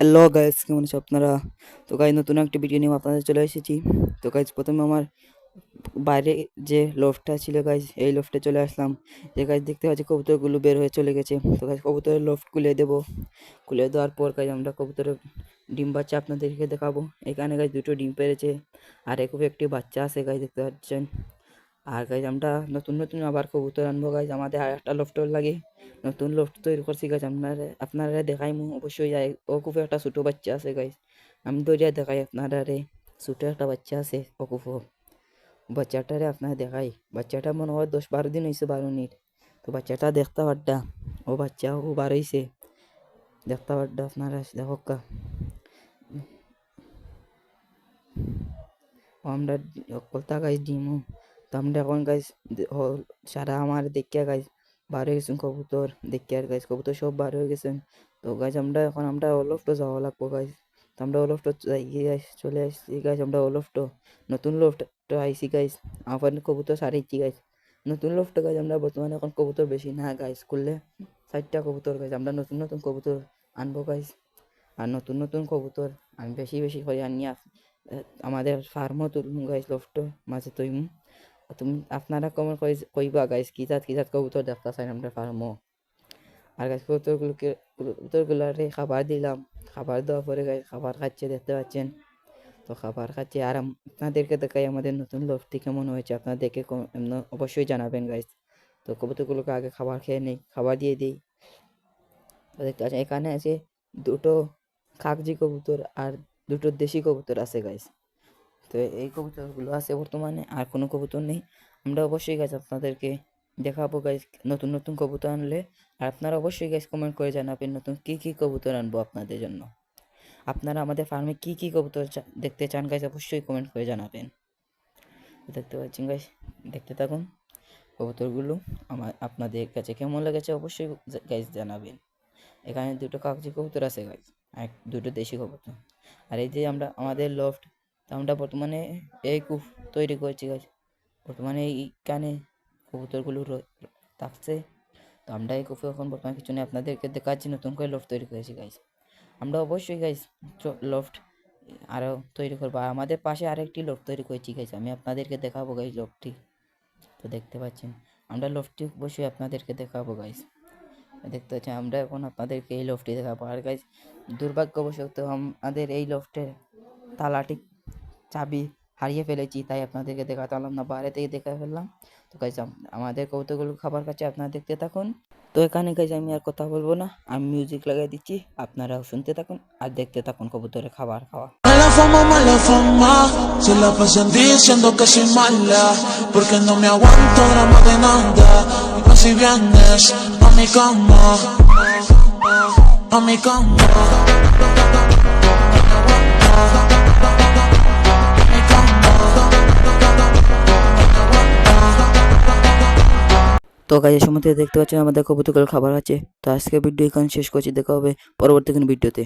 Hello guys, কেমন আছো আপনারা? তো গাইস, নতুন একটা ভিডিও নিয়ে আপনাদের চলে এসেছি। তো গাইস, প্রথমে আমার বাইরে যে লোফটটা ছিল গাইস, এই লোফটে চলে আসলাম। যে গাইস দেখতে পাচ্ছি কবুতরগুলো বের হয়ে চলে গেছে। তো গাইস, কবুতরের লোফট খুলে দেবো। খুলে দেওয়ার পর গাইস আমরা কবুতরের ডিম বাচ্চা আপনাদেরকে দেখাবো। এখানে গাইস দুটো ডিম পেড়েছে আর একুবে একটি বাচ্চা আছে গাইস, দেখতে পাচ্ছেন। আর গাইজ আমরা নতুন নতুন আবার কবুতর আনবো গাইজ, আমাদের আর একটা লফটর লাগে নতুন লফট তৈরি করছি গাইজ। আপনারা দেখাইমু অবশ্যই। ও খুব একটা ছোটো বাচ্চা আছে গাইজ, আমি দৌড়িয়া দেখাই আপনারা। ছোটো একটা বাচ্চা আছে অকুফো, বাচ্চাটারে আপনারা দেখাই। বাচ্চাটা মনে হয় 10-12 দিন হয়েছে, 12 মিনিট। তো বাচ্চাটা দেখতে পাড্ডা, ও বাচ্চা ও বার হয়েছে, দেখতে পাড্ডা আপনারা দেখকা। ও আমরা কলতা গাইজ ডিমু। তো আমরা এখন গাইজ সারা আমার দেখিয়া গাইজ বার হয়ে গেছেন কবুতর দেখিয়া গাইজ, কবুতর সব বার হয়ে গেছেন। তো গাইজ আমরা অলফটো যাওয়া লাগবো গাইজ। তো আমরা অলফটো যাই গাইজ, চলে আসছি গাইজ। আমরা অলফটো নতুন লফটো আইসি গাইজ, আমার কবুতর সারাইছি গাইজ। নতুন লফটো গাইজ আমরা বর্তমানে এখন কবুতর বেশি না গাইজ, করলে 60টা কবুতর গাইজ। আমরা নতুন নতুন কবুতর আনবো গাইজ, আর নতুন নতুন কবুতর আমি বেশি বেশি করে আনিয়া আমাদের ফার্মও তুলমু গাইজ, লফটো মাঝে তৈমু। তুমি আপনারা কমেন্ট কইবা গাইজ কি জাত কবুতর দেখতে চাই আমরা ফার্মও। আর গাইজ কবুতরগুলারে খাবার দিলাম, খাবার দেওয়ার পরে গাইজ খাবার খাচ্ছে, দেখতে পাচ্ছেন। তো খাবার খাচ্ছে আর আপনাদেরকে দেখাই আমাদের নতুন লফটি কেমন হয়েছে। আপনাদেরকে অবশ্যই জানাবেন গাইজ। তো কবুতরগুলোকে আগে খাবার খেয়ে নেই, খাবার দিয়ে দিই। তো দেখতে পাচ্ছেন এখানে আছে দুটো কাগজি কবুতর আর দুটো দেশি কবুতর আছে গাইজ। তো এই কবুতরগুলো আছে বর্তমানে, আর কোনো কবুতর নেই। আমরা অবশ্যই গাইজ আপনাদেরকে দেখাবো গাইজ নতুন নতুন কবুতর আনলে। আর আপনারা অবশ্যই গাইজ কমেন্ট করে জানাবেন নতুন কী কবুতর আনবো আপনাদের জন্য। আপনারা আমাদের ফার্মে কী কবুতর দেখতে চান গাইজ, অবশ্যই কমেন্ট করে জানাবেন। দেখতে পাচ্ছেন গাইজ, দেখতে থাকুন কবুতরগুলো। আপনাদের কাছে কেমন লেগেছে অবশ্যই গাইজ জানাবেন। এখানে দুটো কাগজি কবুতর আছে গাইজ, আর দুটো দেশি কবুতর। আর এই যে আমাদের লফট, আমরা বর্তমানে এই কূপ তৈরি করেছি গাইজ। বর্তমানে এইখানে কবুতরগুলো থাকছে। তো আমরা এই কূপে এখন বর্তমানে কিছু নেই, আপনাদেরকে দেখাচ্ছি নতুন করে লফট তৈরি করেছি গাইজ। আমরা অবশ্যই গাইজ লফট আরও তৈরি করবো। আর আমাদের পাশে আরেকটি লফট তৈরি করেছি গাইজ, আমি আপনাদেরকে দেখাবো গাইজ লফটটি। তো দেখতে পাচ্ছেন আমরা লফটটি অবশ্যই আপনাদেরকে দেখাবো গাইজ। দেখতে পাচ্ছেন আমরা এখন আপনাদেরকে এই লফটটি দেখাবো। আর গাইজ দুর্ভাগ্যবশত আমাদের এই লফটের তালাটি চাবি হারিয়ে ফেলেছি, তাই আপনাদেরকে দেখাতে পারলাম না, বাইরে থেকে দেখে ফেললাম। তো গাইজ আমাদের কবুতরগুলো খাবার খাচ্ছে, আপনারা দেখতে থাকুন। তো এখানে গাইজ আমি আর কথা বলবো না, আমি মিউজিক লাগিয়ে দিচ্ছি, আপনারাও শুনতে থাকুন আর দেখতে থাকুন কবুতরের খাবার খাওয়া। Mala fama, se la pasan diciendo que soy mala, porque no me aguanto drama de nada. Y si vienes a mi cama, a mi cama. তো গাইজ সময় দেখতে পাচ্ছেন আমাদের কবুতরগুলো খাবার আছে। তো আজকে ভিডিও এখানে শেষ করছি, দেখা হবে পরবর্তী কোনো ভিডিওতে।